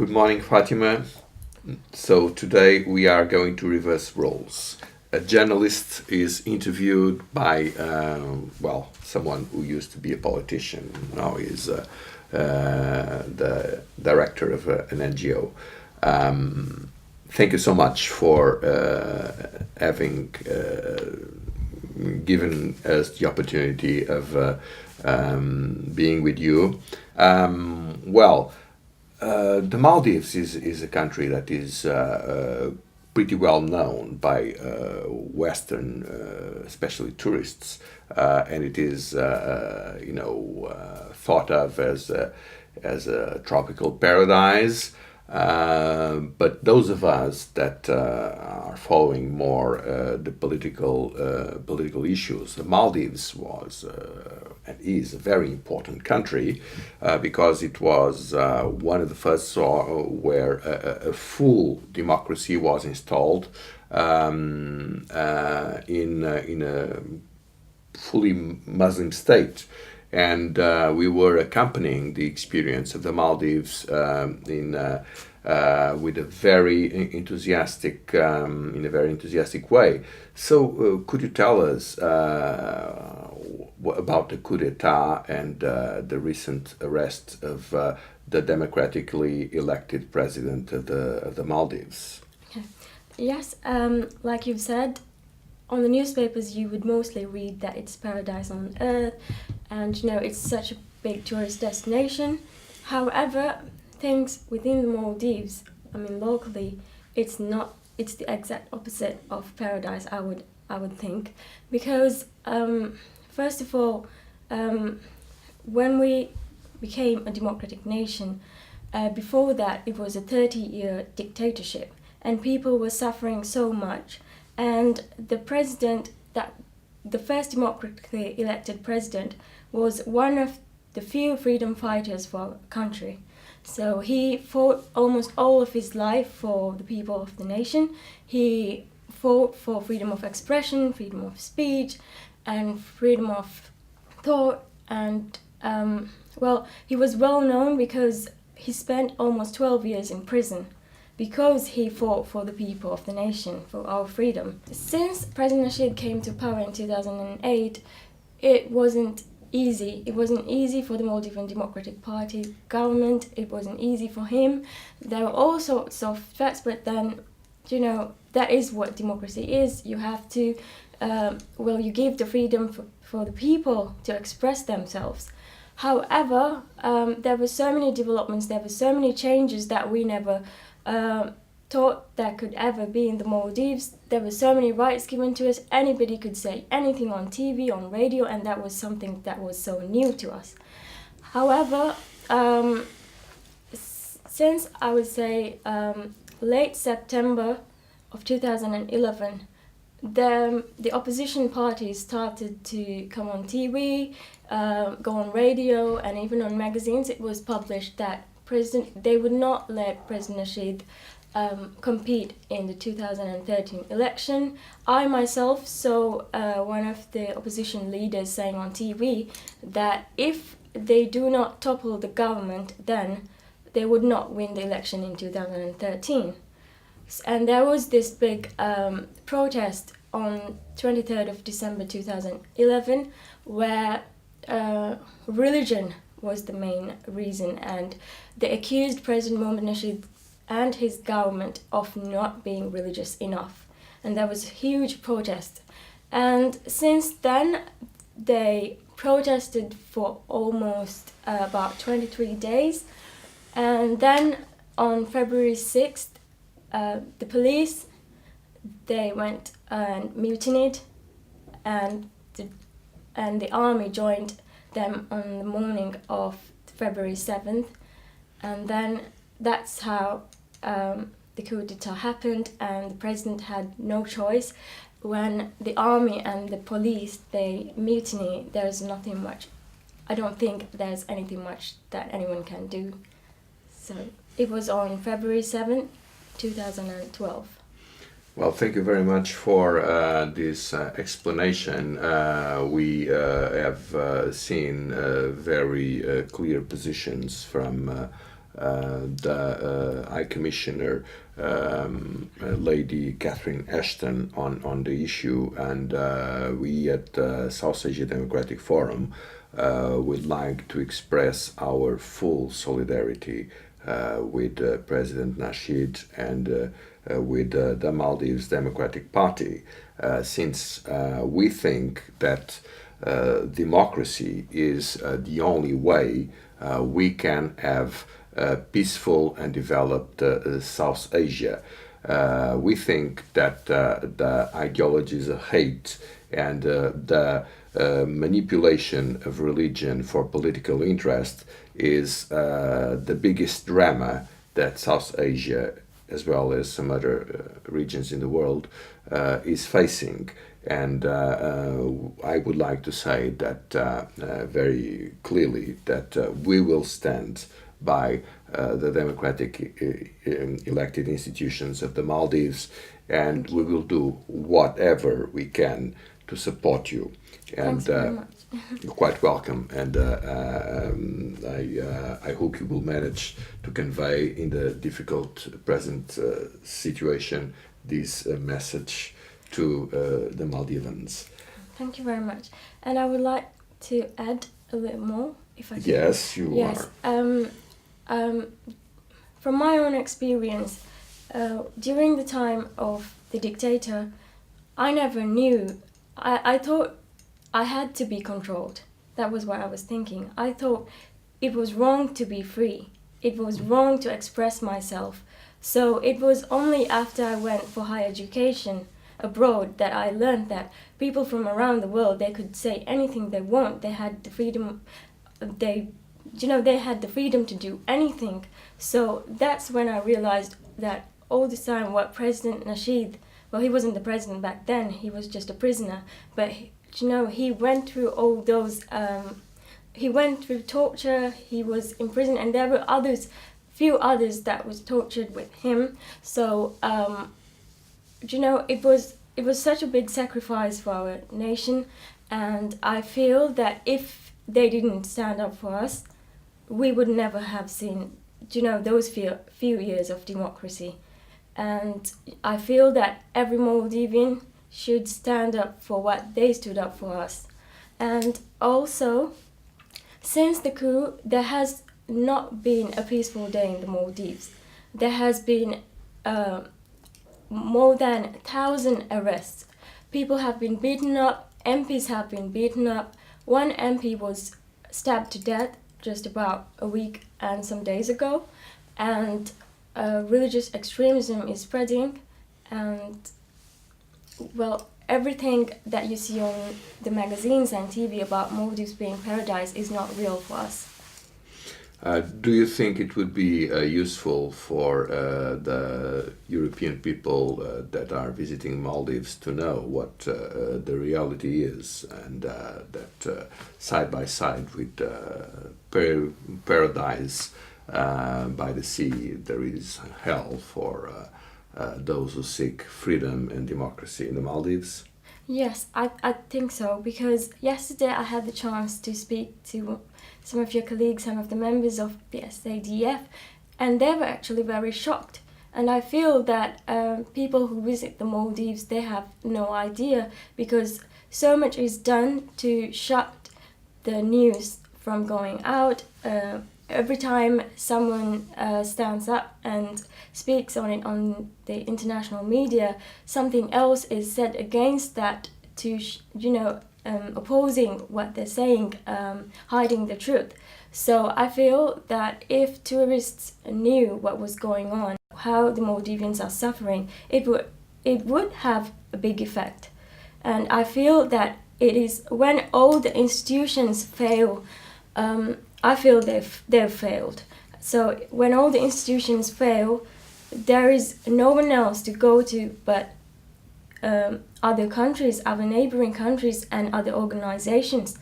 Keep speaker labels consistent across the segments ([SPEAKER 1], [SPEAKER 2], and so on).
[SPEAKER 1] Good morning, Fatima. So today we are going to reverse roles. A journalist is interviewed by, someone who used to be a politician. Now is the director of an NGO. Thank you so much for having given us the opportunity of being with you. The Maldives is a country that is pretty well known by Western, especially tourists, and it is, thought of as a tropical paradise. But those of us that are following more the political issues, the Maldives was and is a very important country because it was one of the first where a full democracy was installed in a fully Muslim state. And we were accompanying the experience of the Maldives with a very enthusiastic, in a very enthusiastic way. So, could you tell us about the coup d'état and the recent arrest of the democratically elected president of the Maldives?
[SPEAKER 2] Yes, like you've said, on the newspapers you would mostly read that it's paradise on earth, and it's such a big tourist destination. However, things within the Maldives, locally, it's not. It's the exact opposite of paradise. I would think, because first of all, when we became a democratic nation, before that it was a 30-year dictatorship, and people were suffering so much. And the first democratically elected president was one of the few freedom fighters for our country. So he fought almost all of his life for the people of the nation. He fought for freedom of expression, freedom of speech, and freedom of thought. And he was well known because he spent almost 12 years in prison, because he fought for the people of the nation, for our freedom. Since President Nasheed came to power in 2008, it wasn't easy. It wasn't easy for the Maldivian Democratic Party government. It wasn't easy for him. There were all sorts of threats, but then, that is what democracy is. You have to, you give the freedom for the people to express themselves. However, there were so many developments, there were so many changes that we never thought that could ever be in the Maldives. There were so many rights given to us. Anybody could say anything on TV, on radio, and that was something that was so new to us. However, since I would say late September of 2011, the opposition parties started to come on TV, go on radio, and even on magazines. It was published that they would not let President Nasheed compete in the 2013 election. I myself saw one of the opposition leaders saying on TV that if they do not topple the government, then they would not win the election in 2013. And there was this big protest on 23rd of December 2011 where religion was the main reason, and they accused President Mohamed Nasheed and his government of not being religious enough, and there was a huge protest. And since then they protested for almost about 23 days, and then on February 6th the police, they went and mutinied, and the army joined them on the morning of February 7th, and then that's how the coup d'etat happened, and the president had no choice. When the army and the police, they mutiny, there's nothing much. I don't think there's anything much that anyone can do. So it was on February 7th, 2012.
[SPEAKER 1] Well, thank you very much for this explanation. We have seen very clear positions from the High Commissioner, Lady Catherine Ashton, on the issue, and we at the South Asia Democratic Forum would like to express our full solidarity with President Nasheed and with the Maldives Democratic Party, since we think that democracy is the only way we can have peaceful and developed South Asia. We think that the ideologies of hate and the manipulation of religion for political interest is the biggest drama that South Asia, as well as some other regions in the world, is facing. And I would like to say that very clearly that we will stand by the democratic elected institutions of the Maldives, and we will do whatever we can to support you. And
[SPEAKER 2] Thanks very much.
[SPEAKER 1] you're quite welcome. And I hope you will manage to convey in the difficult present situation this message to the Maldivans.
[SPEAKER 2] Thank you very much. And I would like to add a little more, if I can.
[SPEAKER 1] Yes, you
[SPEAKER 2] Yes.
[SPEAKER 1] are.
[SPEAKER 2] From my own experience, during the time of the dictator, I never knew. I thought I had to be controlled. That was what I was thinking. I thought it was wrong to be free. It was wrong to express myself. So it was only after I went for higher education abroad that I learned that people from around the world, they could say anything they want. They had the freedom. They had the freedom to do anything. So that's when I realized that all the time what President Nasheed, well, he wasn't the president back then, he was just a prisoner, but he went through all those, he went through torture, he was in prison, and there were few others that was tortured with him. So, it was such a big sacrifice for our nation, and I feel that if they didn't stand up for us, we would never have seen, those few years of democracy. And I feel that every Maldivian should stand up for what they stood up for us. And also, since the coup, there has not been a peaceful day in the Maldives. There has been more than 1,000 arrests. People have been beaten up, MPs have been beaten up. One MP was stabbed to death just about a week and some days ago, and religious extremism is spreading, and well, everything that you see on the magazines and TV about Maldives being paradise is not real for us.
[SPEAKER 1] Do you think it would be useful for the European people that are visiting Maldives to know what the reality is, and that side by side with paradise by the sea, there is hell for those who seek freedom and democracy in the Maldives?
[SPEAKER 2] Yes, I think so, because yesterday I had the chance to speak to some of your colleagues, some of the members of the SADF, and they were actually very shocked. And I feel that people who visit the Maldives, they have no idea, because so much is done to shut the news from going out. Every time someone stands up and speaks on it on the international media, something else is said against that to, opposing what they're saying, hiding the truth. So I feel that if tourists knew what was going on, how the Maldivians are suffering, it would have a big effect. And I feel that it is when all the institutions fail, I feel they've failed. So when all the institutions fail, there is no one else to go to but other countries, other neighboring countries and other organizations.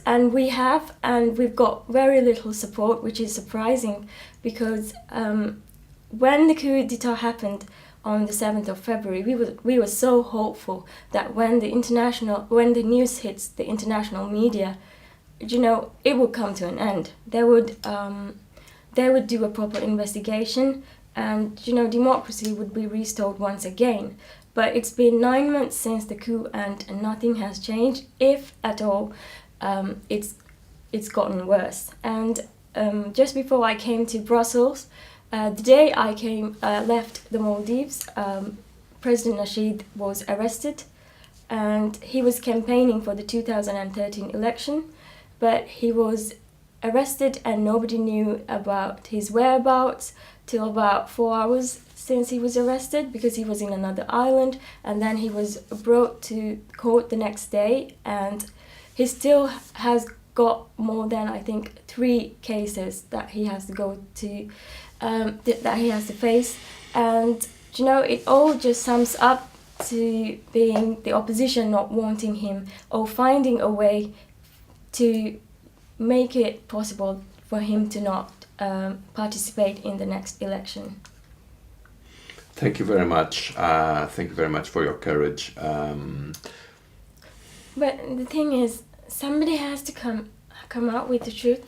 [SPEAKER 2] And we've got very little support, which is surprising, because when the coup d'etat happened on the 7th of February, we were so hopeful that when the news hits the international media, it would come to an end. they would do a proper investigation, and democracy would be restored once again. But it's been 9 months since the coup, and nothing has changed, if at all. It's gotten worse. And just before I came to Brussels, the day I left the Maldives, President Nasheed was arrested, and he was campaigning for the 2013 election, but he was arrested and nobody knew about his whereabouts till about 4 hours since he was arrested, because he was in another island, and then he was brought to court the next day, and he still has got more than, I think, 3 cases that he has to go to, that he has to face. And it all just sums up to being the opposition not wanting him, or finding a way to make it possible for him to not participate in the next election.
[SPEAKER 1] Thank you very much. Thank you very much for your courage.
[SPEAKER 2] But the thing is, somebody has to come out with the truth.